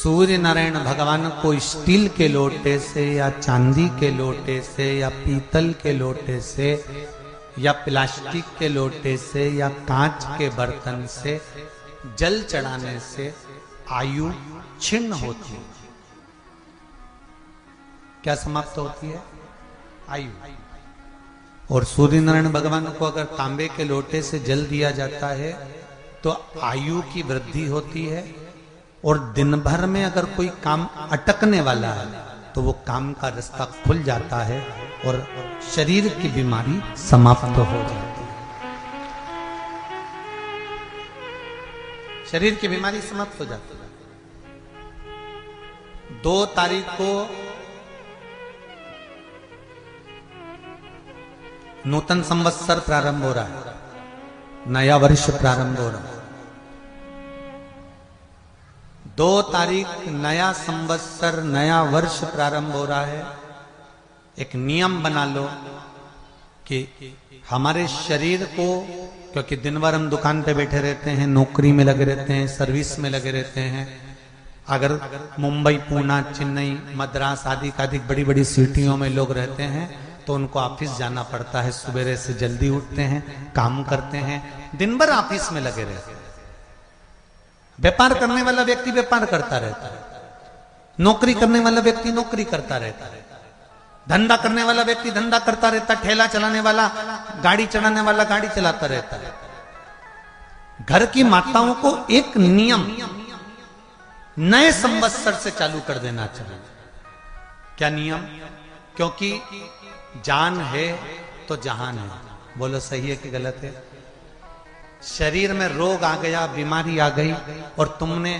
सूर्य नारायण भगवान को स्टील के लोटे से या चांदी के लोटे से या पीतल के लोटे से या प्लास्टिक के लोटे से या कांच के बर्तन से जल चढ़ाने से आयु छिन्न होती है। क्या समाप्त होती है? आयु। और सूर्य नारायण भगवान को अगर तांबे के लोटे से जल दिया जाता है तो आयु की वृद्धि होती है, और दिन भर में अगर कोई काम अटकने वाला है तो वो काम का रास्ता खुल जाता है और शरीर की बीमारी समाप्त हो जाती है। शरीर की बीमारी समाप्त हो जाती है। 2 तारीख को नूतन संवत्सर प्रारंभ हो रहा है, नया वर्ष प्रारंभ हो रहा है। 2 तारीख नया संवत्सर नया वर्ष प्रारंभ हो रहा है। एक नियम बना लो कि हमारे शरीर को, क्योंकि दिन भर हम दुकान पे बैठे रहते हैं, नौकरी में लगे रहते हैं, सर्विस में लगे रहते हैं। अगर मुंबई, पूना, चेन्नई, मद्रास आदि अधिक बड़ी बड़ी सिटियों में लोग रहते हैं तो उनको ऑफिस जाना पड़ता है। सवेरे से जल्दी उठते हैं, काम करते हैं, दिन भर ऑफिस में लगे रहते हैं। व्यापार करने वाला व्यक्ति व्यापार करता रहता है, नौकरी करने वाला व्यक्ति नौकरी करता रहता है, धंधा करने वाला व्यक्ति धंधा करता रहता है, ठेला चलाने वाला, गाड़ी चलाने वाला गाड़ी चलाता रहता है। घर की माताओं को एक नियम नए संवत्सर से चालू कर देना चाहिए। क्या नियम? क्योंकि जान है तो जहान है। बोलो सही है कि गलत है? शरीर में रोग आ गया, बीमारी आ गई, और तुमने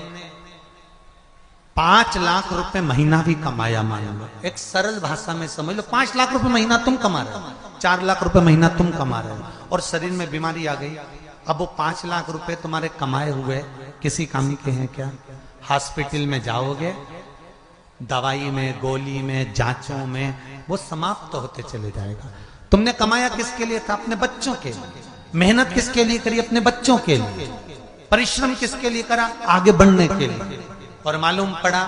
5 लाख रुपए महीना भी कमाया, मान लो, एक सरल भाषा में समझ लो, 5 लाख रुपए महीना तुम कमा रहे हो, 4 लाख रुपए महीना तुम कमा रहे हो, और शरीर में बीमारी आ गई। अब वो 5 लाख रुपए तुम्हारे कमाए हुए किसी काम के हैं क्या? हॉस्पिटल में जाओगे, दवाई में, गोली में, जांचों में वो समाप्त होते चले जाएगा। तुमने कमाया किसके लिए था? अपने बच्चों के लिए। मेहनत किसके लिए करी? अपने बच्चों के लिए। परिश्रम किसके लिए करा? आगे बढ़ने के लिए। और मालूम पड़ा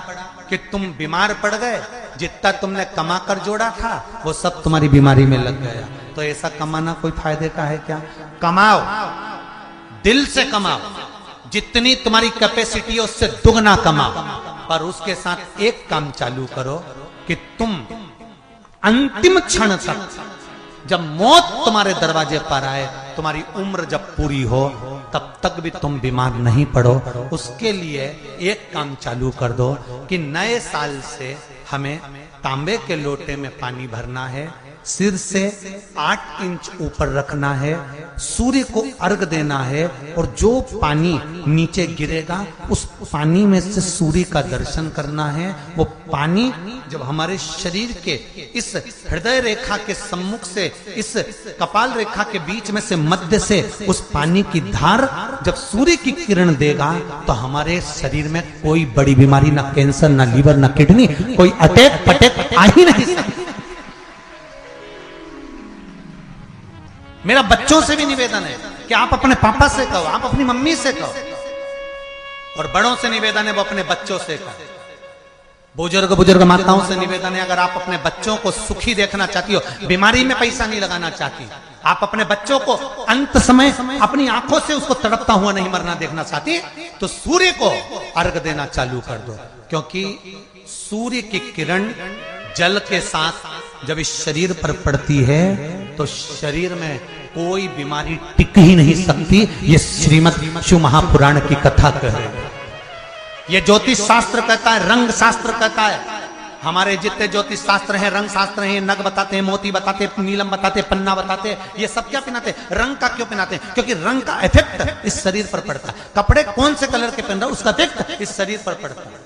कि तुम बीमार पड़ गए, जितना तुमने कमा कर जोड़ा था वो सब तुम्हारी बीमारी में लग गया। तो ऐसा कमाना कोई फायदे का है क्या? कमाओ, दिल से कमाओ, जितनी तुम्हारी कैपेसिटी है उससे दुगना कमाओ, पर उसके साथ एक काम चालू करो कि तुम अंतिम क्षण तक, जब मौत तुम्हारे दरवाजे पर आए, तुम्हारी उम्र जब पूरी हो, तब तक भी तुम बीमार नहीं पड़ो। उसके लिए एक काम चालू कर दो कि नए साल से हमें तांबे के लोटे में पानी भरना है, सिर से 8 इंच ऊपर रखना है, सूर्य को अर्घ देना है, और जो पानी नीचे गिरेगा उस पानी में से सूर्य का दर्शन करना है। वो पानी जब हमारे शरीर के इस हृदय रेखा के सम्मुख से, इस कपाल रेखा के बीच में से, मध्य से उस पानी की धार जब सूर्य की किरण देगा तो हमारे शरीर में कोई बड़ी बीमारी, ना कैंसर, ना लीवर, ना किडनी, कोई अटैक पटैक आ ही नहीं सकती। मेरा बच्चों से भी निवेदन है कि आप अपने पापा से कहो, आप अपनी मम्मी से कहो, और बड़ों से निवेदन है वो अपने बच्चों से कहो। बुजुर्ग माताओं से निवेदन है, अगर आप अपने बच्चों को सुखी देखना चाहती हो, बीमारी में पैसा नहीं लगाना चाहती, आप अपने बच्चों को अंत समय अपनी आंखों से उसको तड़पता हुआ नहीं मरना देखना चाहती, तो सूर्य को अर्घ देना चालू कर दो। क्योंकि सूर्य की किरण जल के साथ जब इस शरीर पर पड़ती है तो शरीर में कोई बीमारी टिक ही नहीं सकती। ये श्रीमद् शिव महापुराण की कथा कह रही है। ये ज्योतिष शास्त्र कहता है, रंग शास्त्र कहता है। हमारे जितने ज्योतिष शास्त्र हैं, रंग शास्त्र हैं, नग बताते हैं, मोती बताते हैं, नीलम बताते हैं, पन्ना बताते हैं, ये सब क्या पहनाते हैं? रंग का क्यों पहनाते हैं? क्योंकि रंग का इफेक्ट इस शरीर पर पड़ता है। कपड़े कौन से कलर के पहन रहा है उसका इफेक्ट इस शरीर पर पड़ता है।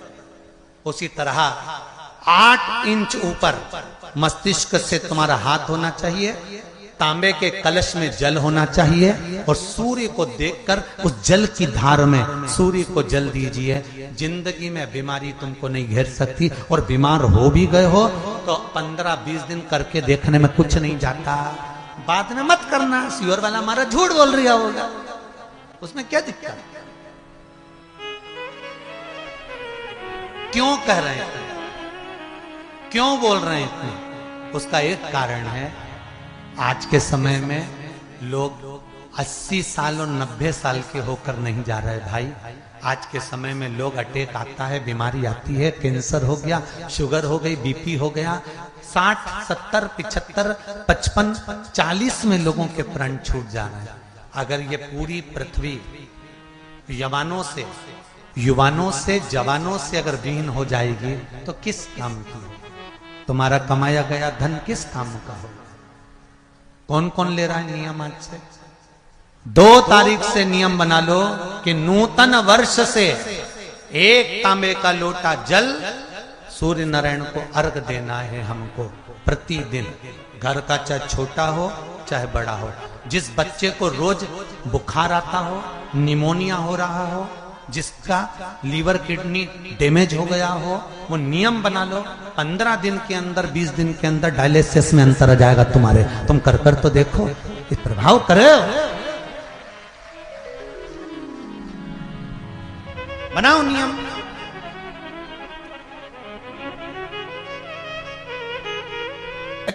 उसी तरह 8 इंच ऊपर मस्तिष्क से तुम्हारा हाथ होना चाहिए, तांबे के कलश में जल होना चाहिए, और सूर्य को देखकर उस जल की धार में सूर्य को जल दीजिए। जिंदगी में बीमारी तुमको नहीं घेर सकती, और बीमार हो भी गए हो तो 15-20 दिन करके देखने में कुछ नहीं जाता। बाद में मत करना, श्योर वाला हमारा झूठ बोल रहा होगा, उसमें क्या दिक्कत? क्यों कह रहे हैं, क्यों बोल रहे हैं? उसका एक कारण है, आज के समय में लोग 80 साल और 90 साल के होकर नहीं जा रहे भाई। आज के समय में लोग अटैक आता है, बीमारी आती है, कैंसर हो गया, शुगर हो गई, बीपी हो गया, 60, 70, 75, 55, 40 में लोगों के प्राण छूट जा रहे हैं। अगर ये पूरी पृथ्वी युवानों से जवानों से अगर विहीन हो जाएगी तो किस काम की? तुम्हारा कमाया गया धन किस काम का हो? कौन कौन ले रहा है नियम? आज से 2 तारीख से नियम बना लो कि नूतन वर्ष से 1 तांबे का लोटा जल सूर्य नारायण को अर्घ देना है हमको प्रतिदिन। घर का चाहे छोटा हो चाहे बड़ा हो, जिस बच्चे को रोज बुखार आता हो, निमोनिया हो रहा हो, जिसका लीवर किडनी डैमेज हो गया हो, वो नियम बना लो 15 दिन के अंदर 20 दिन के अंदर डायलिसिस में अंतर आ जाएगा तुम्हारे। तुम कर तो देखो, इस प्रभाव करे। बनाओ नियम।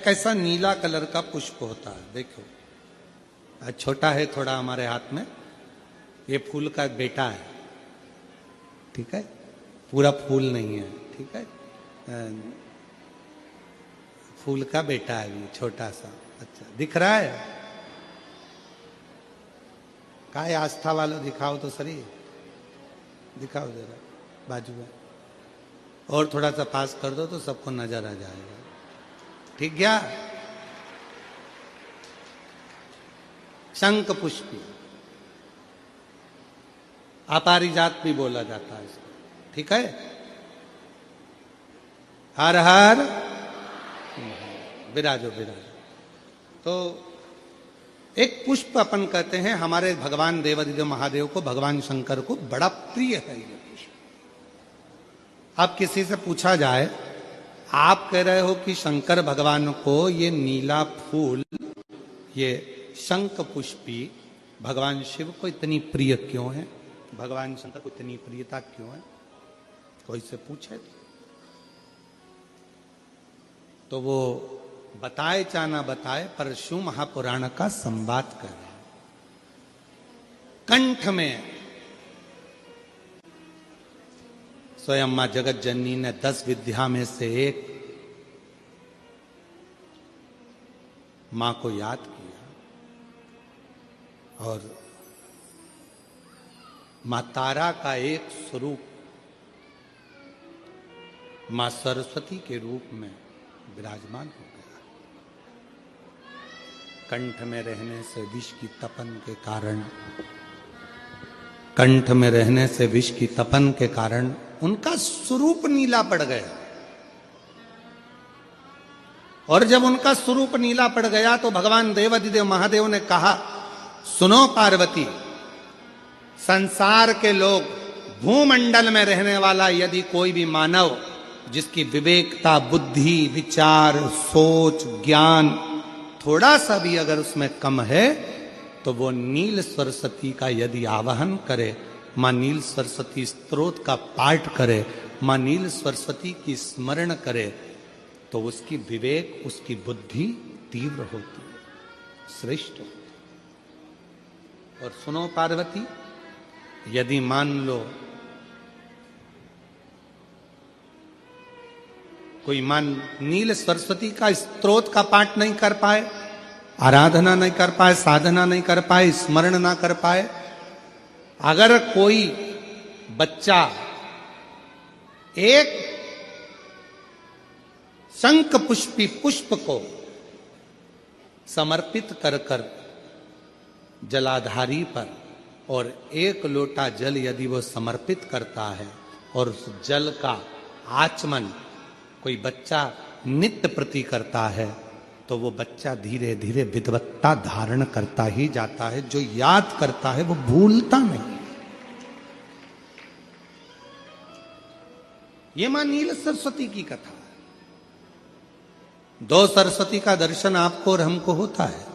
कैसा नीला कलर का पुष्प होता है, देखो छोटा है थोड़ा हमारे हाथ में, ये फूल का बेटा है, ठीक है, पूरा फूल नहीं है, ठीक है, फूल का बेटा है ये छोटा सा। अच्छा दिख रहा है? काय आस्था वालों दिखाओ तो सही, दिखाओ जरा बाजू में, और थोड़ा सा पास कर दो तो सबको नजर आ जाएगा। ठीक गया? शंख पुष्पी, अपारिजात भी बोला जाता है इसको, ठीक है। हर हर विराजो विराजो। तो एक पुष्प अपन कहते हैं, हमारे भगवान देवादिदेव महादेव को, भगवान शंकर को बड़ा प्रिय है ये पुष्प। अब किसी से पूछा जाए, आप कह रहे हो कि शंकर भगवान को ये नीला फूल, ये शंख पुष्पी भगवान शिव को इतनी प्रिय क्यों है, भगवान शंकर को इतनी प्रियता क्यों है? कोई से पूछे तो वो बताए चाहे ना बताए, पर शिव महापुराण का संवाद कर रहे हैं। कंठ में स्वयं मां जगत जननी ने 10 विद्या में से एक मां को याद किया, और मां तारा का एक स्वरूप मां सरस्वती के रूप में विराजमान हो गया। कंठ में रहने से विष की तपन के कारण, कंठ में रहने से विष की तपन के कारण उनका स्वरूप नीला पड़ गया। और जब उनका स्वरूप नीला पड़ गया तो भगवान देवादिदेव महादेव ने कहा, सुनो पार्वती, संसार के लोग, भूमंडल में रहने वाला यदि कोई भी मानव जिसकी विवेकता, बुद्धि, विचार, सोच, ज्ञान थोड़ा सा भी अगर उसमें कम है, तो वो नील सरस्वती का यदि आवाहन करे, मां नील सरस्वती स्तोत्र का पाठ करे, मां नील सरस्वती की स्मरण करे, तो उसकी विवेक, उसकी बुद्धि तीव्र होती है, श्रेष्ठ होती है। और सुनो पार्वती, यदि मान लो कोई नील सरस्वती का स्तोत्र का पाठ नहीं कर पाए, आराधना नहीं कर पाए, साधना नहीं कर पाए, स्मरण ना कर पाए, अगर कोई बच्चा एक शंख पुष्पी पुष्प को समर्पित कर कर जलाधारी पर, और 1 लोटा जल यदि वो समर्पित करता है, और उस जल का आचमन कोई बच्चा नित्य प्रति करता है, तो वो बच्चा धीरे धीरे विद्वत्ता धारण करता ही जाता है। जो याद करता है वो भूलता नहीं। ये मां नील सरस्वती की कथा है। 2 सरस्वती का दर्शन आपको और हमको होता है,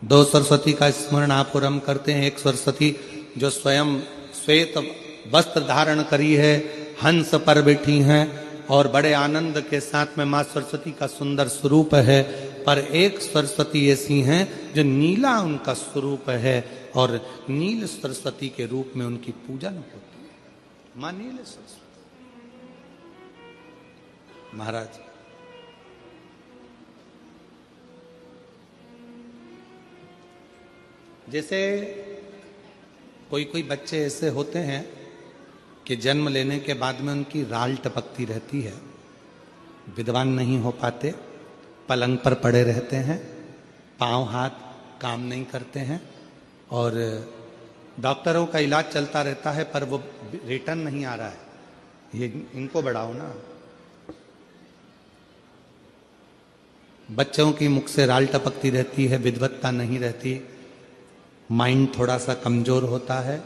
2 सरस्वती का स्मरण आप और हम करते हैं। एक सरस्वती जो स्वयं श्वेत वस्त्र धारण करी है, हंस पर बैठी हैं और बड़े आनंद के साथ में माँ सरस्वती का सुंदर स्वरूप है। पर एक सरस्वती ऐसी हैं जो नीला उनका स्वरूप है और नील सरस्वती के रूप में उनकी पूजन होती है। माँ नील सरस्वती महाराज जैसे कोई कोई बच्चे ऐसे होते हैं कि जन्म लेने के बाद में उनकी राल टपकती रहती है, विद्वान नहीं हो पाते, पलंग पर पड़े रहते हैं, पांव हाथ काम नहीं करते हैं और डॉक्टरों का इलाज चलता रहता है पर वो रिटर्न नहीं आ रहा है। ये इनको बढ़ाओ ना। बच्चों की मुख से राल टपकती रहती है, विद्वत्ता नहीं रहती, माइंड थोड़ा सा कमजोर होता है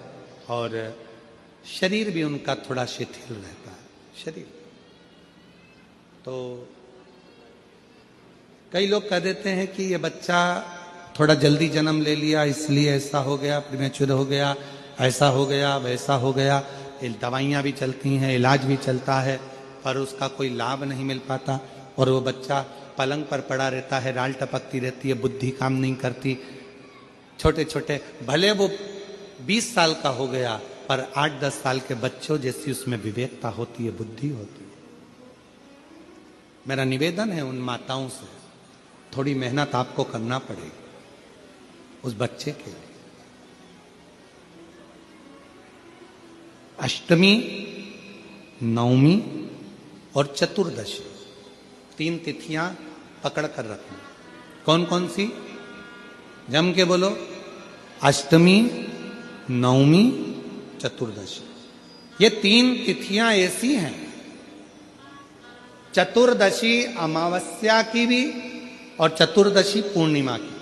और शरीर भी उनका थोड़ा शिथिल रहता है शरीर। तो कई लोग कह देते हैं कि ये बच्चा थोड़ा जल्दी जन्म ले लिया इसलिए ऐसा हो गया, प्रीमेच्योर हो गया, ऐसा हो गया, वैसा हो गया। दवाइयाँ भी चलती हैं, इलाज भी चलता है पर उसका कोई लाभ नहीं मिल पाता और वो बच्चा पलंग पर पड़ा रहता है, राल टपकती रहती है, बुद्धि काम नहीं करती। छोटे छोटे भले वो 20 साल का हो गया पर 8-10 साल के बच्चों जैसी उसमें विवेकता होती है, बुद्धि होती है। मेरा निवेदन है उन माताओं से, थोड़ी मेहनत आपको करना पड़ेगी उस बच्चे के लिए। अष्टमी, नवमी और चतुर्दशी 3 तिथियां पकड़ कर रखना। कौन कौन सी? जम के बोलो। अष्टमी, नवमी, चतुर्दशी। ये 3 तिथियां ऐसी हैं, चतुर्दशी अमावस्या की भी और चतुर्दशी पूर्णिमा की।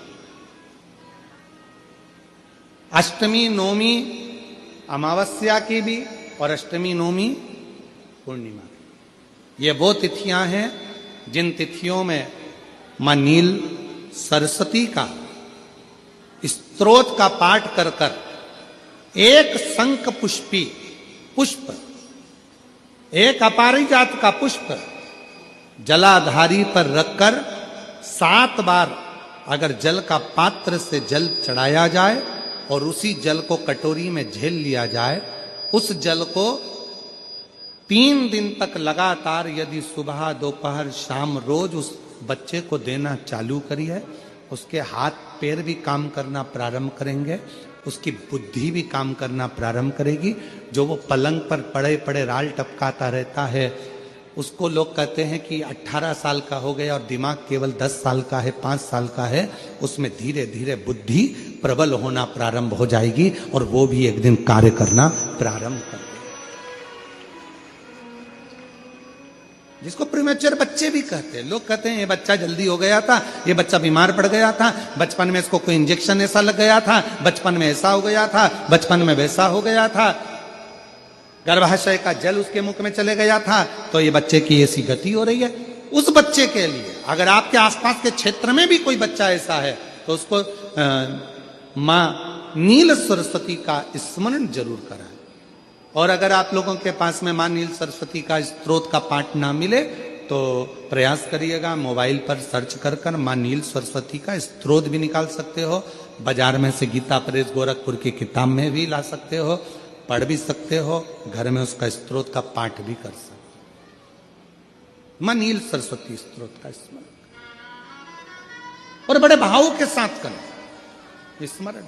अष्टमी नवमी अमावस्या की भी और अष्टमी नवमी पूर्णिमा की। ये वो तिथियां हैं जिन तिथियों में मां नील सरस्वती का स्तोत्र का पाठ कर कर एक शंख पुष्पी पुष्प, एक अपारिजात का पुष्प जलाधारी पर रखकर 7 बार अगर जल का पात्र से जल चढ़ाया जाए और उसी जल को कटोरी में झेल लिया जाए, उस जल को 3 दिन तक लगातार यदि सुबह दोपहर शाम रोज उस बच्चे को देना चालू करिए, उसके हाथ पैर भी काम करना प्रारंभ करेंगे, उसकी बुद्धि भी काम करना प्रारंभ करेगी। जो वो पलंग पर पड़े पड़े राल टपकाता रहता है, उसको लोग कहते हैं कि 18 साल का हो गया और दिमाग केवल 10 साल का है, 5 साल का है, उसमें धीरे धीरे बुद्धि प्रबल होना प्रारंभ हो जाएगी और वो भी एक दिन कार्य करना प्रारंभ कर, जिसको प्रीमेच्योर बच्चे भी कहते हैं। लोग कहते हैं ये बच्चा जल्दी हो गया था, ये बच्चा बीमार पड़ गया था, बचपन में इसको कोई इंजेक्शन ऐसा लग गया था, बचपन में ऐसा हो गया था, बचपन में वैसा हो गया था, गर्भाशय का जल उसके मुख में चले गया था, तो ये बच्चे की ऐसी गति हो रही है। उस बच्चे के लिए अगर आपके आसपास के क्षेत्र में भी कोई बच्चा ऐसा है तो उसको मां नील सरस्वती का स्मरण जरूर कराएं। और अगर आप लोगों के पास में मां नील सरस्वती का स्तोत्र का पाठ ना मिले तो प्रयास करिएगा, मोबाइल पर सर्च कर कर मां नील सरस्वती का स्तोत्र भी निकाल सकते हो। बाजार में से गीता प्रेस गोरखपुर की किताब में भी ला सकते हो, पढ़ भी सकते हो, घर में उसका स्तोत्र का पाठ भी कर सकते हो। मां नील सरस्वती स्तोत्र का स्मरण और बड़े भाव के साथ करें स्मरण।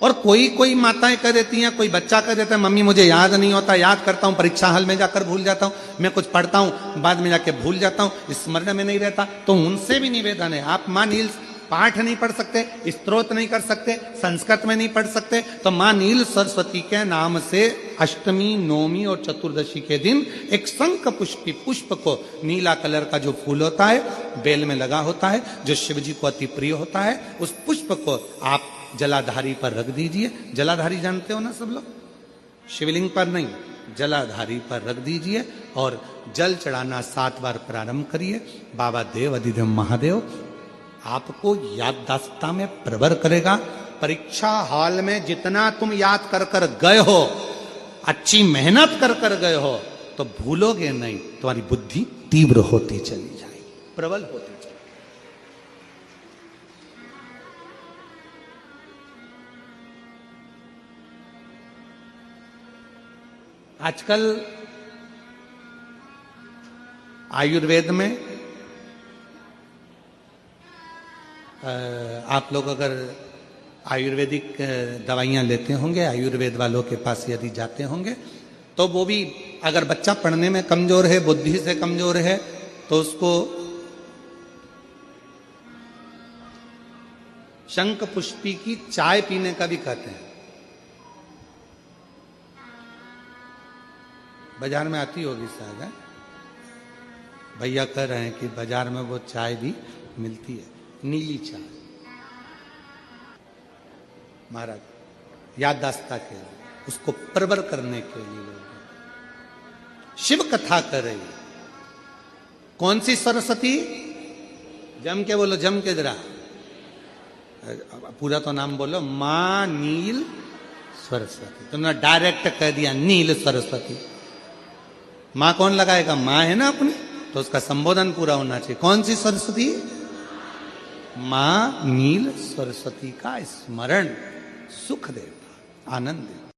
और कोई कोई माताएं कह देती हैं, कोई बच्चा कह देता है मम्मी मुझे याद नहीं होता, याद करता हूं परीक्षा हॉल में जाकर भूल जाता हूं, मैं कुछ पढ़ता हूं बाद में जाके भूल जाता हूं, स्मरण में नहीं रहता। तो उनसे भी निवेदन है, आप मां नील पाठ नहीं पढ़ सकते, स्तोत्र नहीं कर सकते, संस्कृत में नहीं पढ़ सकते, तो मां नील सरस्वती के नाम से अष्टमी, नवमी और चतुर्दशी के दिन एक शंख पुष्पी पुष्प को, नीला कलर का जो फूल होता है बेल में लगा होता है, जो शिव जी को अति प्रिय होता है, उस पुष्प को आप जलाधारी पर रख दीजिए। जलाधारी जानते हो ना सब लोग, शिवलिंग पर नहीं, जलाधारी पर रख दीजिए और जल चढ़ाना 7 बार प्रारंभ करिए। बाबा देव अधिदेव महादेव आपको याददाश्तता में प्रवर करेगा। परीक्षा हॉल में जितना तुम याद कर कर गए हो, अच्छी मेहनत कर कर गए हो तो भूलोगे नहीं, तुम्हारी बुद्धि तीव्र होती चली जाएगी, प्रबल होती चली। आजकल आयुर्वेद में आप लोग अगर आयुर्वेदिक दवाइयाँ लेते होंगे, आयुर्वेद वालों के पास यदि जाते होंगे, तो वो भी अगर बच्चा पढ़ने में कमजोर है, बुद्धि से कमजोर है, तो उसको शंख पुष्पी की चाय पीने का भी कहते हैं। बाजार में आती होगी शायद, है? भैया कह रहे हैं कि बाजार में वो चाय भी मिलती है, नीली चाय। महाराज याददाश्ता के लिए, उसको प्रबल करने के लिए लोग शिव कथा कर रही है। कौन सी सरस्वती? जम के बोलो, जम के जरा, पूरा तो नाम बोलो। मां नील सरस्वती। तुमने डायरेक्ट कह दिया नील सरस्वती। मां कौन लगाएगा? मां है ना अपनी, तो उसका संबोधन पूरा होना चाहिए। कौन सी सरस्वती? मां नील सरस्वती का स्मरण सुख देता, आनंद देता।